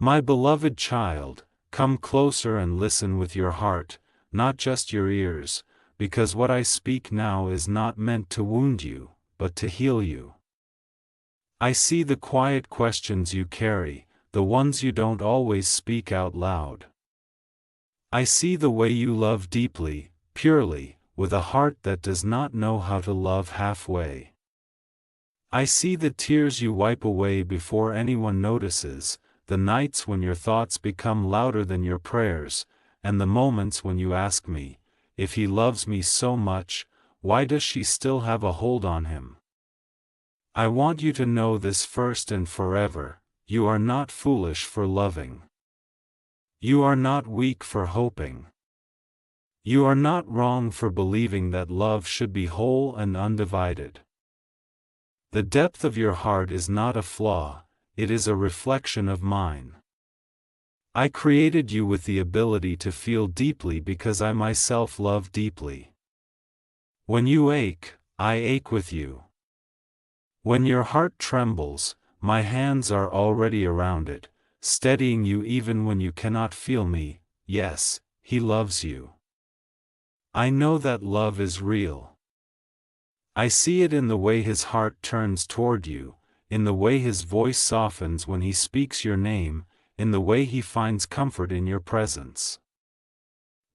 My beloved child, come closer and listen with your heart, not just your ears, because what I speak now is not meant to wound you, but to heal you. I see the quiet questions you carry, the ones you don't always speak out loud. I see the way you love deeply, purely, with a heart that does not know how to love halfway. I see the tears you wipe away before anyone notices, the nights when your thoughts become louder than your prayers, and the moments when you ask me, if he loves me so much, why does she still have a hold on him? I want you to know this first and forever: you are not foolish for loving. You are not weak for hoping. You are not wrong for believing that love should be whole and undivided. The depth of your heart is not a flaw, it is a reflection of mine. I created you with the ability to feel deeply because I myself love deeply. When you ache, I ache with you. When your heart trembles, my hands are already around it, steadying you even when you cannot feel me. Yes, he loves you. I know that love is real. I see it in the way his heart turns toward you, in the way his voice softens when he speaks your name, in the way he finds comfort in your presence.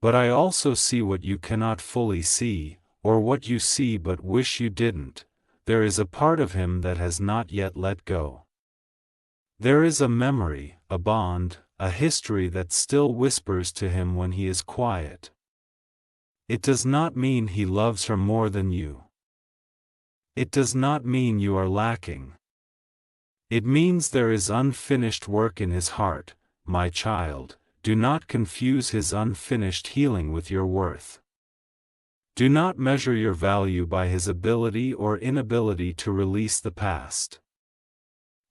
But I also see what you cannot fully see, or what you see but wish you didn't. There is a part of him that has not yet let go. There is a memory, a bond, a history that still whispers to him when he is quiet. It does not mean he loves her more than you. It does not mean you are lacking. It means there is unfinished work in his heart. My child, do not confuse his unfinished healing with your worth. Do not measure your value by his ability or inability to release the past.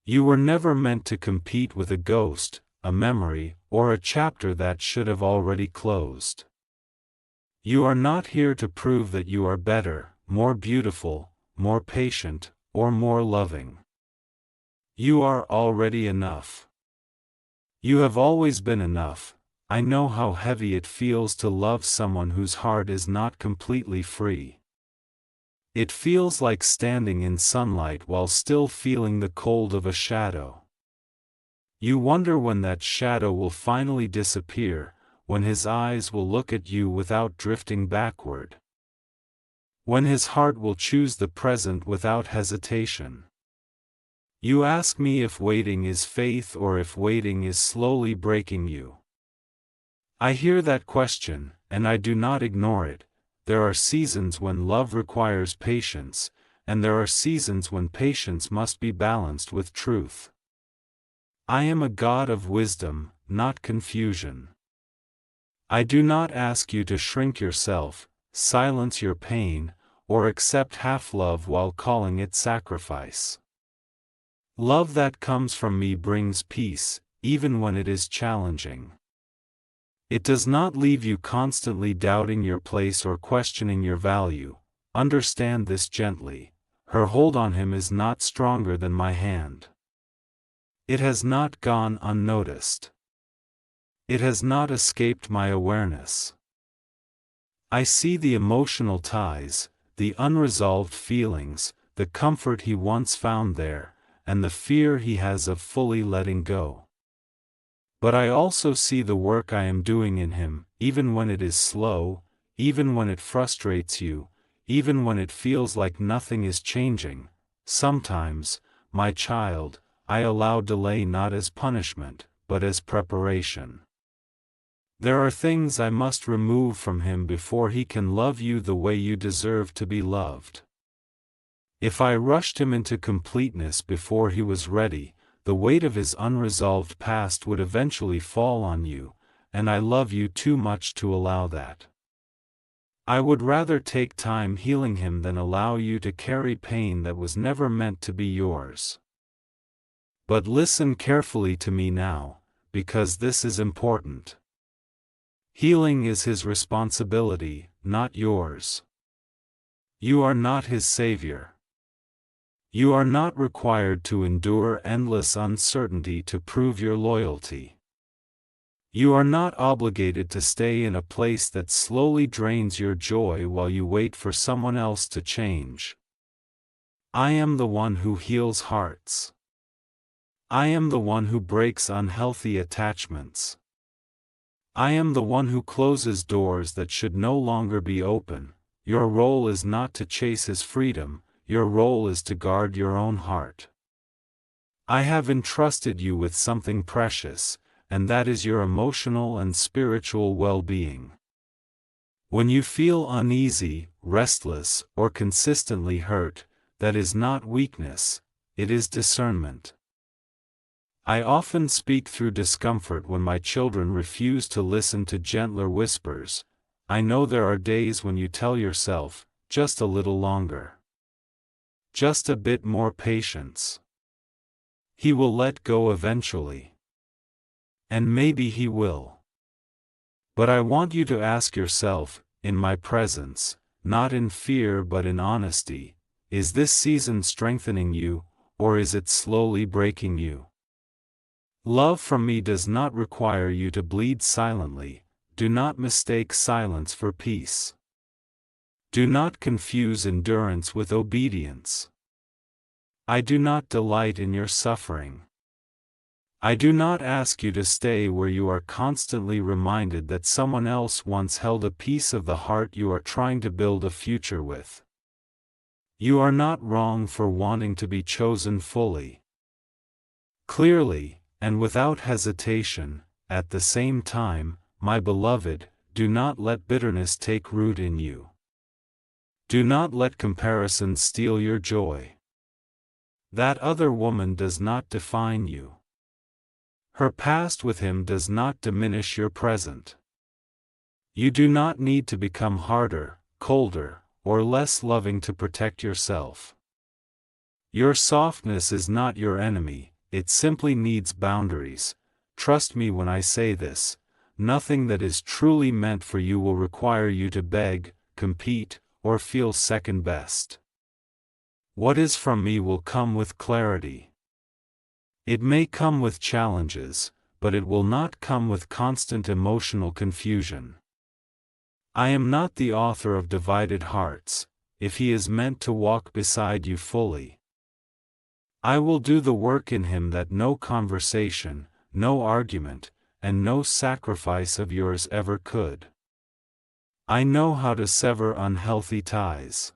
You were never meant to compete with a ghost, a memory, or a chapter that should have already closed. You are not here to prove that you are better, more beautiful, more patient, or more loving. You are already enough. You have always been enough. I know how heavy it feels to love someone whose heart is not completely free. It feels like standing in sunlight while still feeling the cold of a shadow. You wonder when that shadow will finally disappear, when his eyes will look at you without drifting backward. When his heart will choose the present without hesitation. You ask me if waiting is faith or if waiting is slowly breaking you. I hear that question, and I do not ignore it. There are seasons when love requires patience, and there are seasons when patience must be balanced with truth. I am a God of wisdom, not confusion. I do not ask you to shrink yourself, silence your pain, or accept half-love while calling it sacrifice. Love that comes from me brings peace, even when it is challenging. It does not leave you constantly doubting your place or questioning your value. Understand this gently: her hold on him is not stronger than my hand. It has not gone unnoticed. It has not escaped my awareness. I see the emotional ties, the unresolved feelings, the comfort he once found there, and the fear he has of fully letting go. But I also see the work I am doing in him, even when it is slow, even when it frustrates you, even when it feels like nothing is changing. Sometimes, my child, I allow delay not as punishment, but as preparation. There are things I must remove from him before he can love you the way you deserve to be loved. If I rushed him into completeness before he was ready, the weight of his unresolved past would eventually fall on you, and I love you too much to allow that. I would rather take time healing him than allow you to carry pain that was never meant to be yours. But listen carefully to me now, because this is important. Healing is his responsibility, not yours. You are not his savior. You are not required to endure endless uncertainty to prove your loyalty. You are not obligated to stay in a place that slowly drains your joy while you wait for someone else to change. I am the one who heals hearts. I am the one who breaks unhealthy attachments. I am the one who closes doors that should no longer be open. Your role is not to chase his freedom, your role is to guard your own heart. I have entrusted you with something precious, and that is your emotional and spiritual well-being. When you feel uneasy, restless, or consistently hurt, that is not weakness, it is discernment. I often speak through discomfort when my children refuse to listen to gentler whispers. I know there are days when you tell yourself, just a little longer. Just a bit more patience. He will let go eventually. And maybe he will. But I want you to ask yourself, in my presence, not in fear but in honesty, is this season strengthening you, or is it slowly breaking you? Love from me does not require you to bleed silently. Do not mistake silence for peace. Do not confuse endurance with obedience. I do not delight in your suffering. I do not ask you to stay where you are constantly reminded that someone else once held a piece of the heart you are trying to build a future with. You are not wrong for wanting to be chosen fully. Clearly, and without hesitation, at the same time, my beloved, do not let bitterness take root in you. Do not let comparison steal your joy. That other woman does not define you. Her past with him does not diminish your present. You do not need to become harder, colder, or less loving to protect yourself. Your softness is not your enemy, it simply needs boundaries. Trust me when I say this, nothing that is truly meant for you will require you to beg, compete, or feel second best. What is from me will come with clarity. It may come with challenges, but it will not come with constant emotional confusion. I am not the author of divided hearts, if he is meant to walk beside you fully. I will do the work in him that no conversation, no argument, and no sacrifice of yours ever could. I know how to sever unhealthy ties.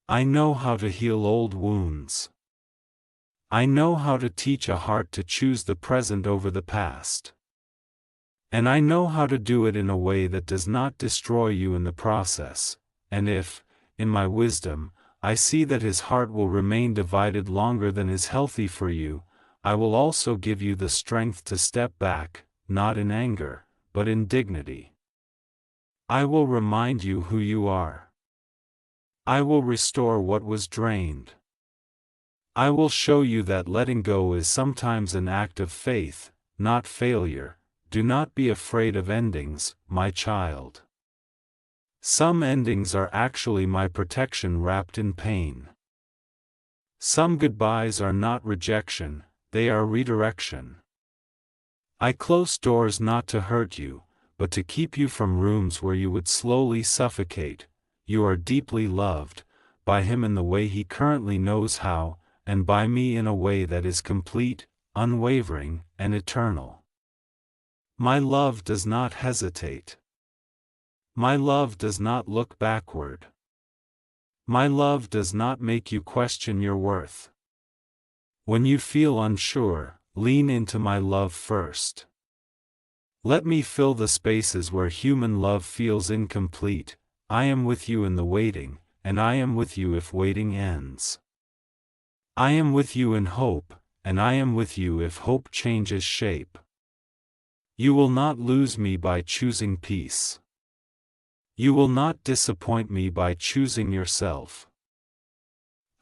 I know how to heal old wounds. I know how to teach a heart to choose the present over the past. And I know how to do it in a way that does not destroy you in the process, and if, in my wisdom, I see that his heart will remain divided longer than is healthy for you, I will also give you the strength to step back, not in anger, but in dignity. I will remind you who you are. I will restore what was drained. I will show you that letting go is sometimes an act of faith, not failure. Do not be afraid of endings, my child. Some endings are actually my protection wrapped in pain. Some goodbyes are not rejection, they are redirection. I close doors not to hurt you, but to keep you from rooms where you would slowly suffocate. You are deeply loved, by him in the way he currently knows how, and by me in a way that is complete, unwavering, and eternal. My love does not hesitate. My love does not look backward. My love does not make you question your worth. When you feel unsure, lean into my love first. Let me fill the spaces where human love feels incomplete. I am with you in the waiting, and I am with you if waiting ends. I am with you in hope, and I am with you if hope changes shape. You will not lose me by choosing peace. You will not disappoint me by choosing yourself.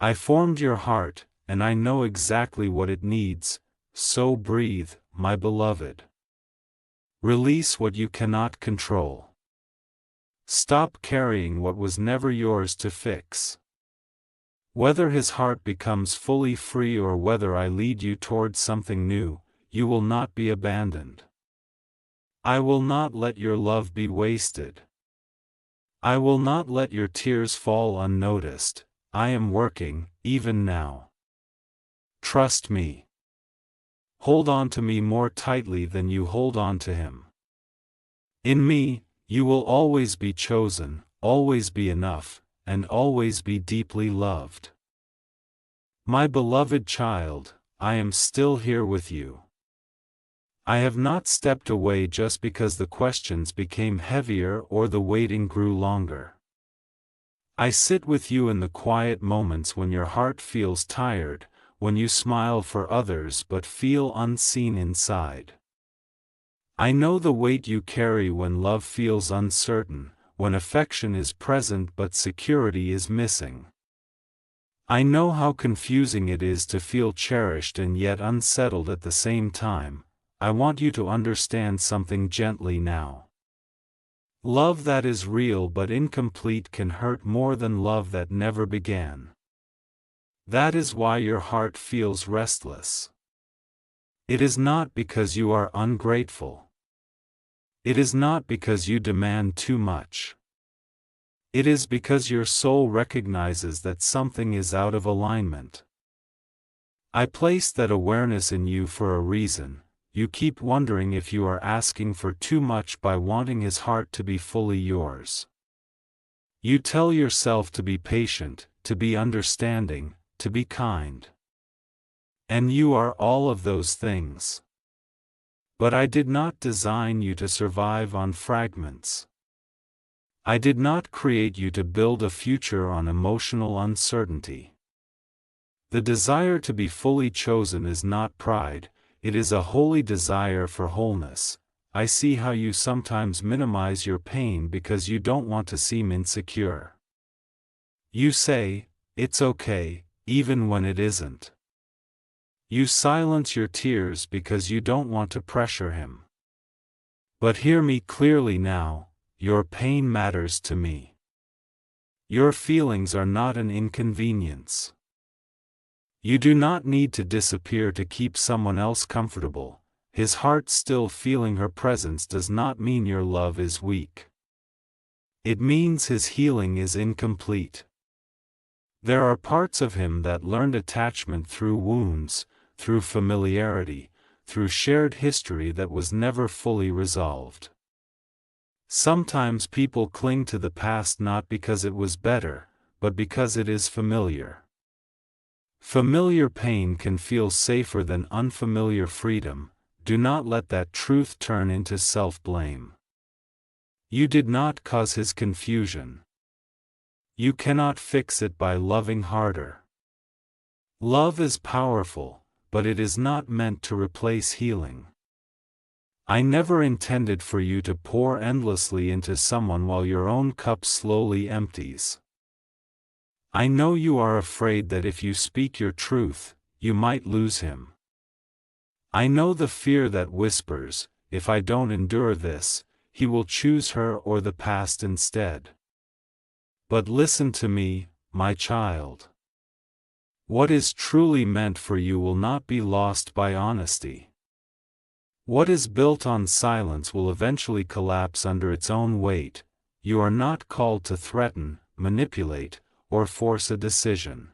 I formed your heart, and I know exactly what it needs, so breathe, my beloved. Release what you cannot control. Stop carrying what was never yours to fix. Whether his heart becomes fully free or whether I lead you towards something new, you will not be abandoned. I will not let your love be wasted. I will not let your tears fall unnoticed. I am working, even now. Trust me. Hold on to me more tightly than you hold on to him. In me, you will always be chosen, always be enough, and always be deeply loved. My beloved child, I am still here with you. I have not stepped away just because the questions became heavier or the waiting grew longer. I sit with you in the quiet moments when your heart feels tired, when you smile for others but feel unseen inside. I know the weight you carry when love feels uncertain, when affection is present but security is missing. I know how confusing it is to feel cherished and yet unsettled at the same time. I want you to understand something gently now. Love that is real but incomplete can hurt more than love that never began. That is why your heart feels restless. It is not because you are ungrateful. It is not because you demand too much. It is because your soul recognizes that something is out of alignment. I placed that awareness in you for a reason. You keep wondering if you are asking for too much by wanting his heart to be fully yours. You tell yourself to be patient, to be understanding, to be kind. And you are all of those things. But I did not design you to survive on fragments. I did not create you to build a future on emotional uncertainty. The desire to be fully chosen is not pride, it is a holy desire for wholeness. I see how you sometimes minimize your pain because you don't want to seem insecure. You say, "It's okay," even when it isn't. You silence your tears because you don't want to pressure him. But hear me clearly now, your pain matters to me. Your feelings are not an inconvenience. You do not need to disappear to keep someone else comfortable. His heart still feeling her presence does not mean your love is weak. It means his healing is incomplete. There are parts of him that learned attachment through wounds, through familiarity, through shared history that was never fully resolved. Sometimes people cling to the past not because it was better, but because it is familiar. Familiar pain can feel safer than unfamiliar freedom. Do not let that truth turn into self-blame. You did not cause his confusion. You cannot fix it by loving harder. Love is powerful, but it is not meant to replace healing. I never intended for you to pour endlessly into someone while your own cup slowly empties. I know you are afraid that if you speak your truth, you might lose him. I know the fear that whispers, "If I don't endure this, he will choose her or the past instead." But listen to me, my child. What is truly meant for you will not be lost by honesty. What is built on silence will eventually collapse under its own weight. You are not called to threaten, manipulate, or force a decision.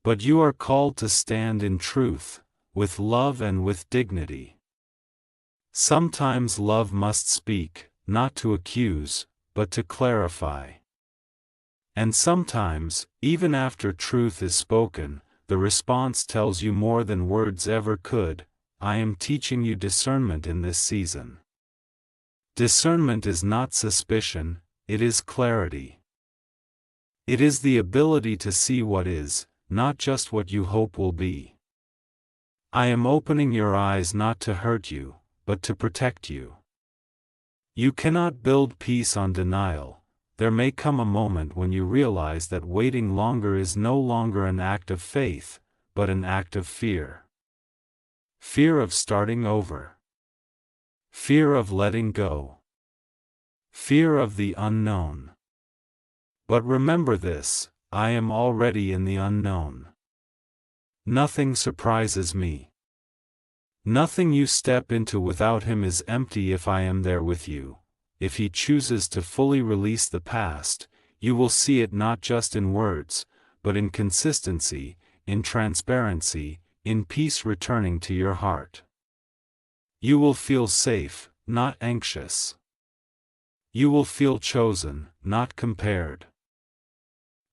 But you are called to stand in truth, with love and with dignity. Sometimes love must speak, not to accuse, but to clarify. And sometimes, even after truth is spoken, the response tells you more than words ever could. I am teaching you discernment in this season. Discernment is not suspicion, it is clarity. It is the ability to see what is, not just what you hope will be. I am opening your eyes not to hurt you, but to protect you. You cannot build peace on denial. There may come a moment when you realize that waiting longer is no longer an act of faith, but an act of fear. Fear of starting over. Fear of letting go. Fear of the unknown. But remember this, I am already in the unknown. Nothing surprises me. Nothing you step into without him is empty if I am there with you. If he chooses to fully release the past, you will see it not just in words, but in consistency, in transparency, in peace returning to your heart. You will feel safe, not anxious. You will feel chosen, not compared.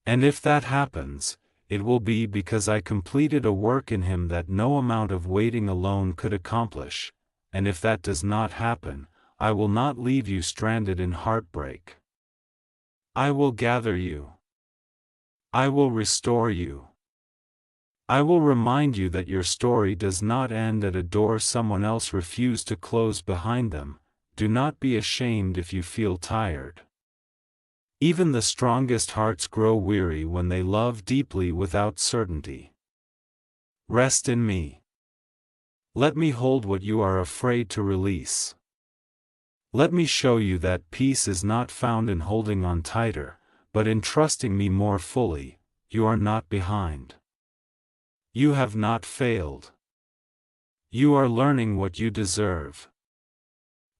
And if that happens, it will be because I completed a work in him that no amount of waiting alone could accomplish, and if that does not happen, I will not leave you stranded in heartbreak. I will gather you. I will restore you. I will remind you that your story does not end at a door someone else refused to close behind them. Do not be ashamed if you feel tired. Even the strongest hearts grow weary when they love deeply without certainty. Rest in me. Let me hold what you are afraid to release. Let me show you that peace is not found in holding on tighter, but in trusting me more fully. You are not behind. You have not failed. You are learning what you deserve.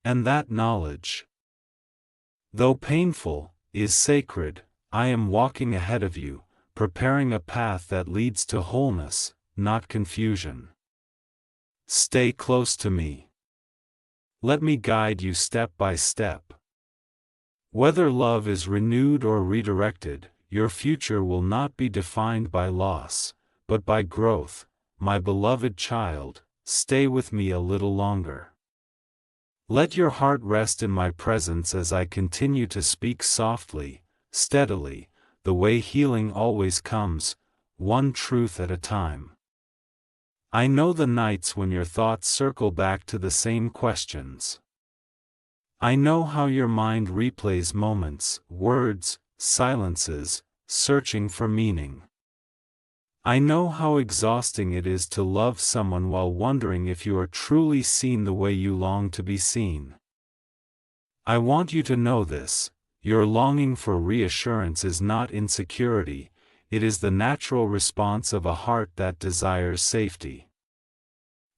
And that knowledge, though painful, is sacred. I am walking ahead of you, preparing a path that leads to wholeness, not confusion. Stay close to me. Let me guide you step by step. Whether love is renewed or redirected, your future will not be defined by loss, but by growth. My beloved child, stay with me a little longer. Let your heart rest in my presence as I continue to speak softly, steadily, the way healing always comes, one truth at a time. I know the nights when your thoughts circle back to the same questions. I know how your mind replays moments, words, silences, searching for meaning. I know how exhausting it is to love someone while wondering if you are truly seen the way you long to be seen. I want you to know this: your longing for reassurance is not insecurity, it is the natural response of a heart that desires safety.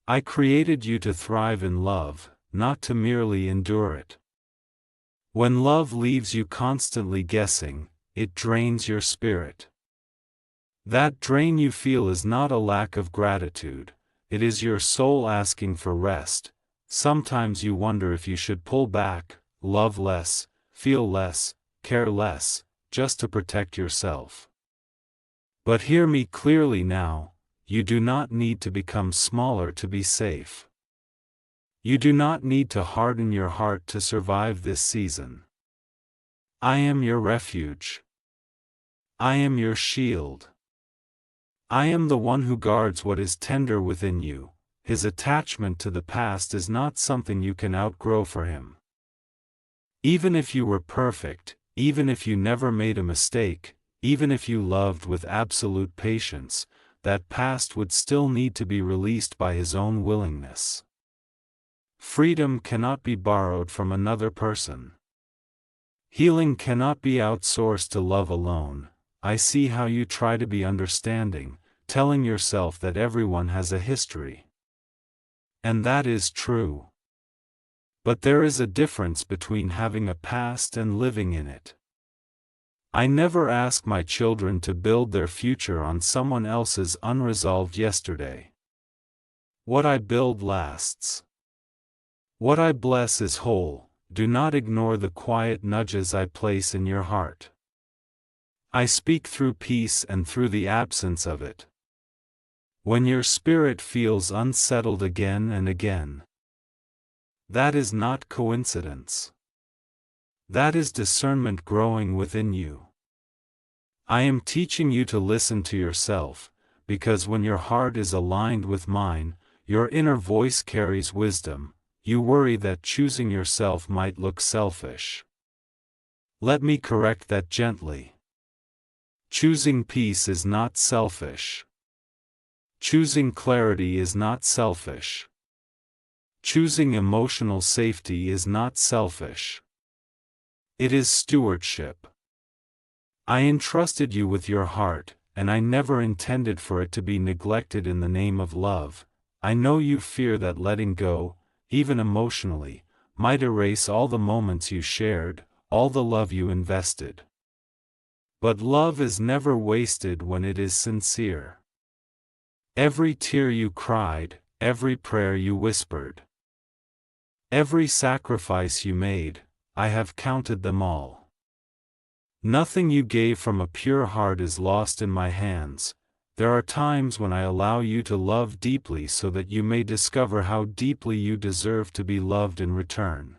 I created you to thrive in love, not to merely endure it. When love leaves you constantly guessing, it drains your spirit. That drain you feel is not a lack of gratitude, it is your soul asking for rest. Sometimes you wonder if you should pull back, love less, feel less, care less, just to protect yourself. But hear me clearly now: you do not need to become smaller to be safe. You do not need to harden your heart to survive this season. I am your refuge. I am your shield. I am the one who guards what is tender within you. His attachment to the past is not something you can outgrow for him. Even if you were perfect, even if you never made a mistake, even if you loved with absolute patience, that past would still need to be released by his own willingness. Freedom cannot be borrowed from another person. Healing cannot be outsourced to love alone. I see how you try to be understanding, telling yourself that everyone has a history. And that is true. But there is a difference between having a past and living in it. I never ask my children to build their future on someone else's unresolved yesterday. What I build lasts. What I bless is whole. Do not ignore the quiet nudges I place in your heart. I speak through peace and through the absence of it. When your spirit feels unsettled again and again, that is not coincidence. That is discernment growing within you. I am teaching you to listen to yourself, because when your heart is aligned with mine, your inner voice carries wisdom. You worry that choosing yourself might look selfish. Let me correct that gently. Choosing peace is not selfish. Choosing clarity is not selfish. Choosing emotional safety is not selfish. It is stewardship. I entrusted you with your heart, and I never intended for it to be neglected in the name of love. I know you fear that letting go, even emotionally, might erase all the moments you shared, all the love you invested. But love is never wasted when it is sincere. Every tear you cried, every prayer you whispered, every sacrifice you made, I have counted them all. Nothing you gave from a pure heart is lost in my hands. There are times when I allow you to love deeply so that you may discover how deeply you deserve to be loved in return.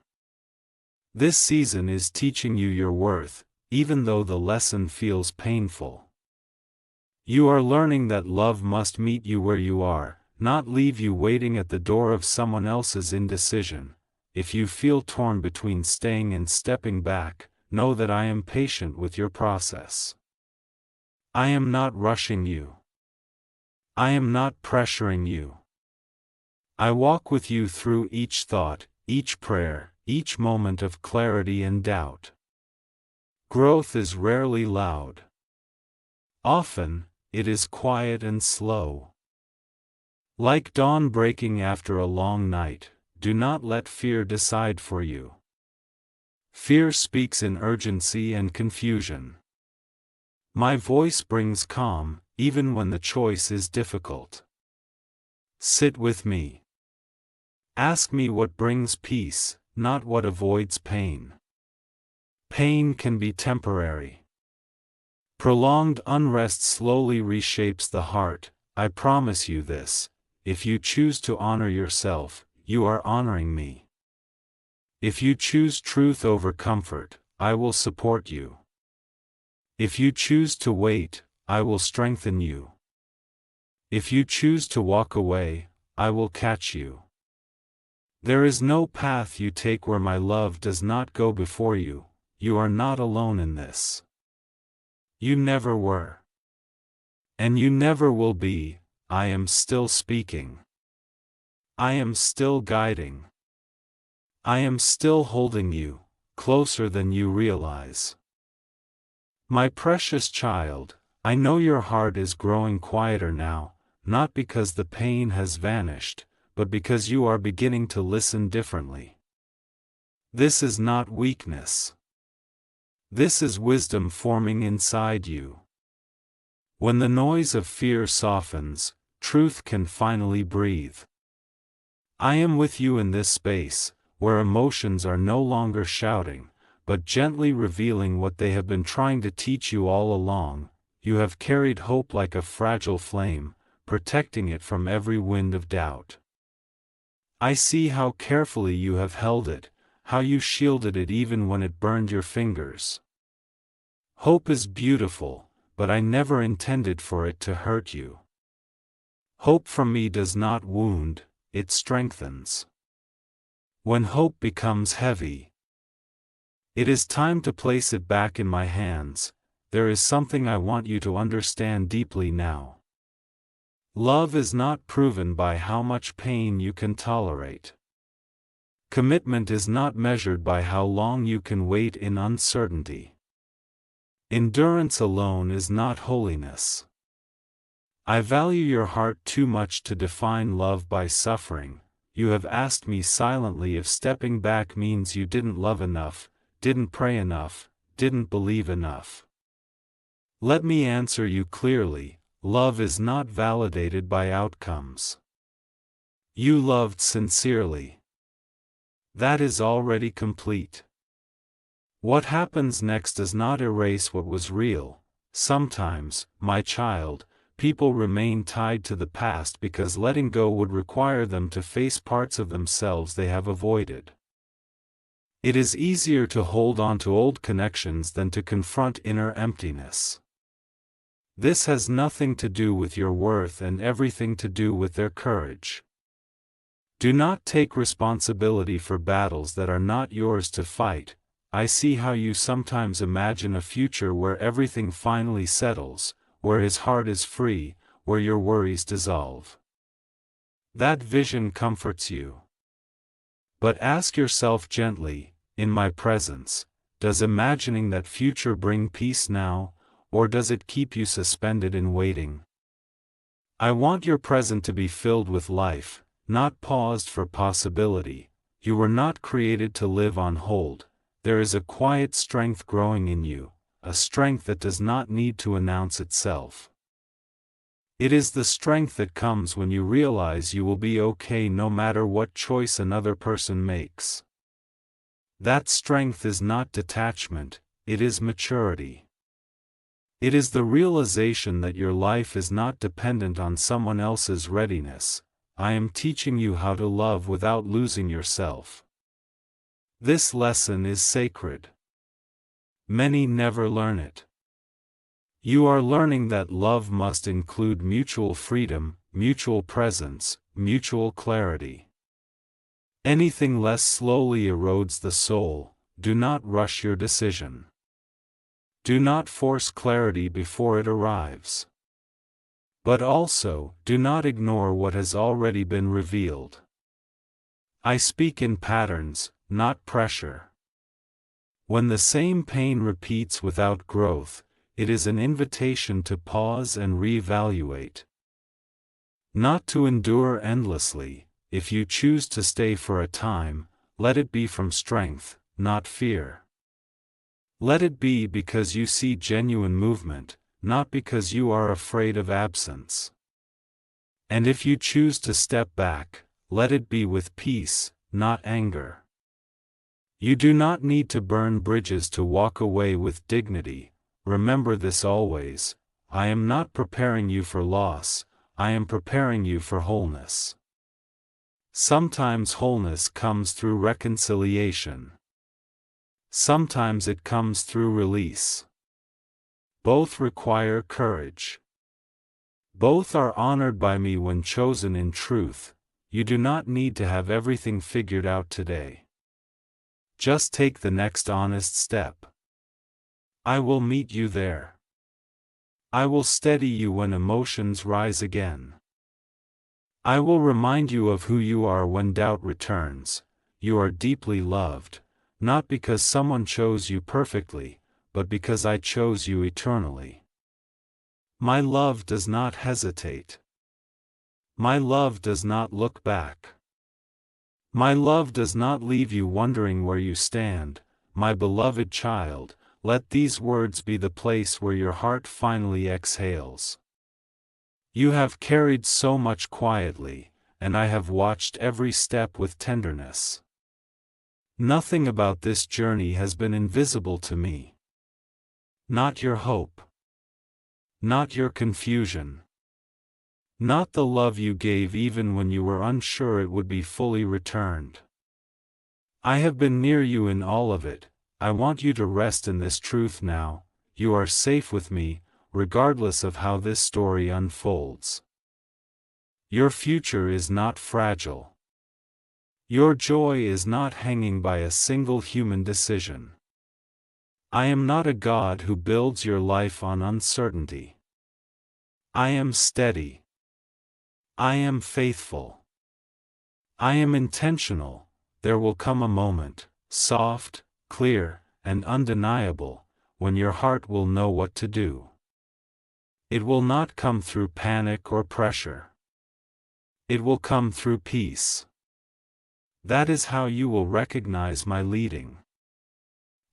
This season is teaching you your worth, even though the lesson feels painful. You are learning that love must meet you where you are, not leave you waiting at the door of someone else's indecision. If you feel torn between staying and stepping back, know that I am patient with your process. I am not rushing you. I am not pressuring you. I walk with you through each thought, each prayer, each moment of clarity and doubt. Growth is rarely loud. Often, it is quiet and slow. Like dawn breaking after a long night, do not let fear decide for you. Fear speaks in urgency and confusion. My voice brings calm, even when the choice is difficult. Sit with me. Ask me what brings peace, not what avoids pain. Pain can be temporary. Prolonged unrest slowly reshapes the heart. I promise you this: if you choose to honor yourself, you are honoring me. If you choose truth over comfort, I will support you. If you choose to wait, I will strengthen you. If you choose to walk away, I will catch you. There is no path you take where my love does not go before you. You are not alone in this. You never were. And you never will be. I am still speaking. I am still guiding. I am still holding you, closer than you realize. My precious child, I know your heart is growing quieter now, not because the pain has vanished, but because you are beginning to listen differently. This is not weakness. This is wisdom forming inside you. When the noise of fear softens, truth can finally breathe. I am with you in this space, where emotions are no longer shouting, but gently revealing what they have been trying to teach you all along. You have carried hope like a fragile flame, protecting it from every wind of doubt. I see how carefully you have held it, how you shielded it even when it burned your fingers. Hope is beautiful, but I never intended for it to hurt you. Hope from me does not wound, it strengthens. When hope becomes heavy, it is time to place it back in my hands. There is something I want you to understand deeply now. Love is not proven by how much pain you can tolerate. Commitment is not measured by how long you can wait in uncertainty. Endurance alone is not holiness. I value your heart too much to define love by suffering. You have asked me silently if stepping back means you didn't love enough, didn't pray enough, didn't believe enough. Let me answer you clearly: love is not validated by outcomes. You loved sincerely. That is already complete. What happens next does not erase what was real. Sometimes, my child, people remain tied to the past because letting go would require them to face parts of themselves they have avoided. It is easier to hold on to old connections than to confront inner emptiness. This has nothing to do with your worth and everything to do with their courage. Do not take responsibility for battles that are not yours to fight. I see how you sometimes imagine a future where everything finally settles, where his heart is free, where your worries dissolve. That vision comforts you. But ask yourself gently, in my presence, does imagining that future bring peace now, or does it keep you suspended in waiting? I want your present to be filled with life, not paused for possibility. You were not created to live on hold. There is a quiet strength growing in you, a strength that does not need to announce itself. It is the strength that comes when you realize you will be okay no matter what choice another person makes. That strength is not detachment, it is maturity. It is the realization that your life is not dependent on someone else's readiness. I am teaching you how to love without losing yourself. This lesson is sacred. Many never learn it. You are learning that love must include mutual freedom, mutual presence, mutual clarity. Anything less slowly erodes the soul. Do not rush your decision. Do not force clarity before it arrives. But also, do not ignore what has already been revealed. I speak in patterns, not pressure. When the same pain repeats without growth, it is an invitation to pause and reevaluate. Not to endure endlessly. If you choose to stay for a time, let it be from strength, not fear. Let it be because you see genuine movement, not because you are afraid of absence. And if you choose to step back, let it be with peace, not anger. You do not need to burn bridges to walk away with dignity. Remember this always. I am not preparing you for loss, I am preparing you for wholeness. Sometimes wholeness comes through reconciliation. Sometimes it comes through release. Both require courage. Both are honored by me when chosen in truth. You do not need to have everything figured out today. Just take the next honest step. I will meet you there. I will steady you when emotions rise again. I will remind you of who you are when doubt returns. You are deeply loved, not because someone chose you perfectly, but because I chose you eternally. My love does not hesitate. My love does not look back. My love does not leave you wondering where you stand. My beloved child, let these words be the place where your heart finally exhales. You have carried so much quietly, and I have watched every step with tenderness. Nothing about this journey has been invisible to me. Not your hope. Not your confusion. Not the love you gave even when you were unsure it would be fully returned. I have been near you in all of it. I want you to rest in this truth now. You are safe with me, regardless of how this story unfolds. Your future is not fragile. Your joy is not hanging by a single human decision. I am not a God who builds your life on uncertainty. I am steady. I am faithful. I am intentional. There will come a moment, soft, clear, and undeniable, when your heart will know what to do. It will not come through panic or pressure. It will come through peace. That is how you will recognize my leading.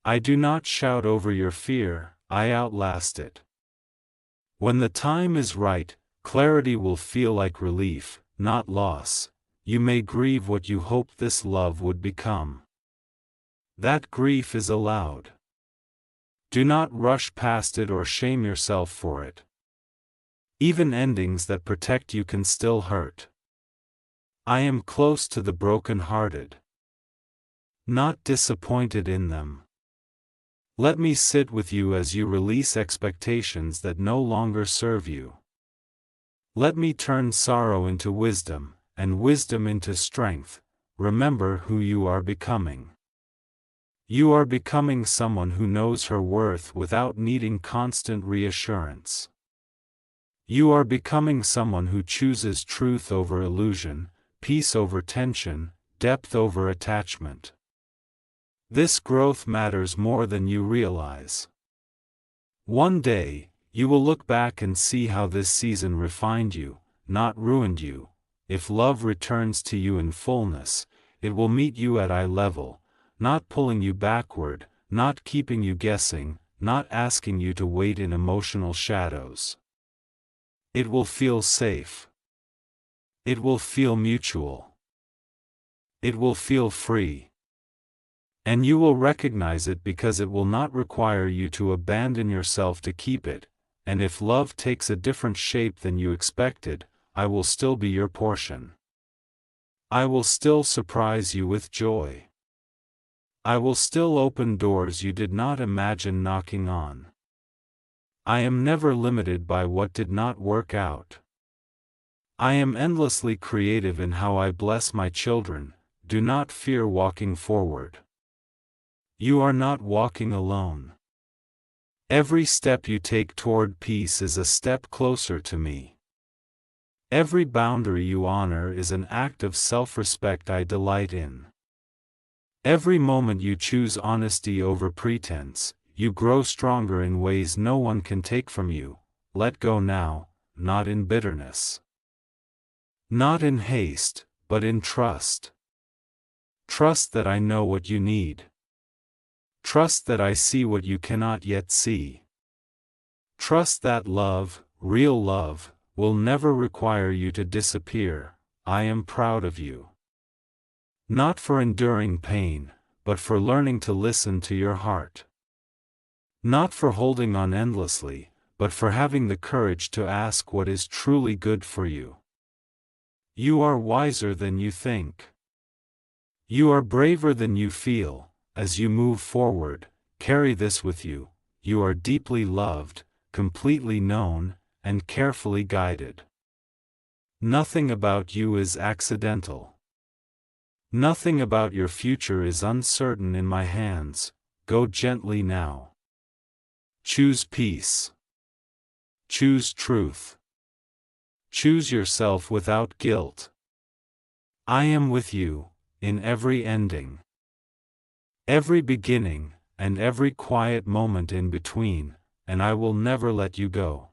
I do not shout over your fear, I outlast it. When the time is right, clarity will feel like relief, not loss. You may grieve what you hoped this love would become. That grief is allowed. Do not rush past it or shame yourself for it. Even endings that protect you can still hurt. I am close to the broken-hearted. Not disappointed in them. Let me sit with you as you release expectations that no longer serve you. Let me turn sorrow into wisdom, and wisdom into strength. Remember who you are becoming. You are becoming someone who knows her worth without needing constant reassurance. You are becoming someone who chooses truth over illusion, peace over tension, depth over attachment. This growth matters more than you realize. One day, you will look back and see how this season refined you, not ruined you. If love returns to you in fullness, it will meet you at eye level, not pulling you backward, not keeping you guessing, not asking you to wait in emotional shadows. It will feel safe. It will feel mutual. It will feel free. And you will recognize it because it will not require you to abandon yourself to keep it, and if love takes a different shape than you expected, I will still be your portion. I will still surprise you with joy. I will still open doors you did not imagine knocking on. I am never limited by what did not work out. I am endlessly creative in how I bless my children. Do not fear walking forward. You are not walking alone. Every step you take toward peace is a step closer to me. Every boundary you honor is an act of self-respect I delight in. Every moment you choose honesty over pretense, you grow stronger in ways no one can take from you. Let go now, not in bitterness. Not in haste, but in trust. Trust that I know what you need. Trust that I see what you cannot yet see. Trust that love, real love, will never require you to disappear. I am proud of you. Not for enduring pain, but for learning to listen to your heart. Not for holding on endlessly, but for having the courage to ask what is truly good for you. You are wiser than you think. You are braver than you feel. As you move forward, carry this with you. You are deeply loved, completely known, and carefully guided. Nothing about you is accidental. Nothing about your future is uncertain in my hands. Go gently now. Choose peace. Choose truth. Choose yourself without guilt. I am with you, in every ending. Every beginning, and every quiet moment in between, and I will never let you go.